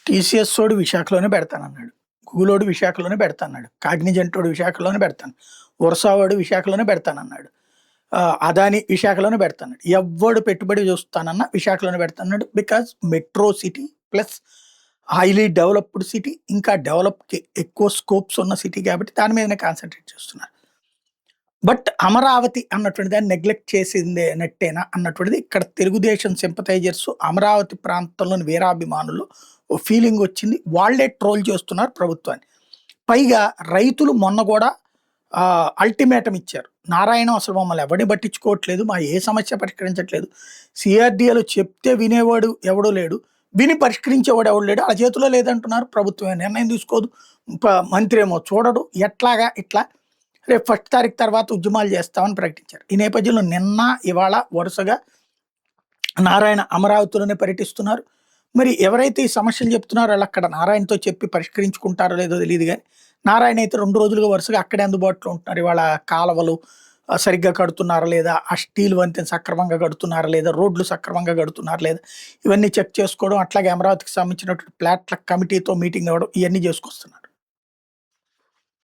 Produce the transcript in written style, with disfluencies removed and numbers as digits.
TCS ఓడు విశాఖలోనే పెడతానన్నాడు. గూగులోడు విశాఖలోనే పెడతాన్నాడు. కాగ్నిజెంటోడు విశాఖలోనే పెడతాను. వర్సావాడు విశాఖలోనే పెడతానన్నాడు. అదాని విశాఖలోనే పెడతాన్నాడు. ఎవ్వడు పెట్టుబడి చూస్తానన్నా విశాఖలోనే పెడతాన్నాడు. Because metro city plus highly developed city, ఇంకా డెవలప్‌కి ఎక్కువ స్కోప్స్ ఉన్న సిటీ కాబట్టి దాని మీదనే కాన్సంట్రేట్ చేస్తున్నారు. బట్ అమరావతి అన్నటువంటి దాన్ని నెగ్లెక్ట్ చేసిందేనట్టేనా అన్నటువంటిది ఇక్కడ తెలుగుదేశం సింపథైజర్స్, అమరావతి ప్రాంతంలోని వీరాభిమానులు ఓ ఫీలింగ్ వచ్చింది. వాళ్ళే ట్రోల్ చేస్తున్నారు ప్రభుత్వాన్ని. పైగా రైతులు మొన్న కూడా అల్టిమేటం ఇచ్చారు. నారాయణం అసలు మమ్మల్ని ఎవరిని పట్టించుకోవట్లేదు, మా ఏ సమస్య పరిష్కరించట్లేదు. సిఆర్‌డీఏలో చెప్తే వినేవాడు ఎవడూ లేడు, విని పరిష్కరించేవాడు ఎవడు లేడు. ఆ చేతిలో లేదంటున్నారు. ప్రభుత్వమే నిర్ణయం తీసుకోదు. మంత్రి ఏమో చూడడు. ఎట్లాగా ఇట్లా రేపు 1 తారీఖు తర్వాత ఉద్యమాలు చేస్తామని ప్రకటించారు. ఈ నేపథ్యంలో నిన్న ఇవాళ వరుసగా నారాయణ అమరావతిలోనే పర్యటిస్తున్నారు. మరి ఎవరైతే ఈ సమస్యలు చెప్తున్నారో వాళ్ళు అక్కడ నారాయణతో చెప్పి పరిష్కరించుకుంటారో లేదో తెలియదు కానీ, నారాయణ అయితే 2 రోజులుగా వరుసగా అక్కడే అందుబాటులో ఉంటున్నారు. ఇవాళ కాలువలు సరిగ్గా కడుతున్నారా లేదా, ఆ స్టీల్ వంతెన సక్రమంగా కడుతున్నారా లేదా, రోడ్లు సక్రమంగా కడుతున్నారా లేదా, ఇవన్నీ చెక్ చేసుకోవడం, అట్లాగే అమరావతికి సంబంధించినటువంటి ప్లాట్ల కమిటీతో మీటింగ్ అవ్వడం, ఇవన్నీ చేసుకొస్తున్నారు.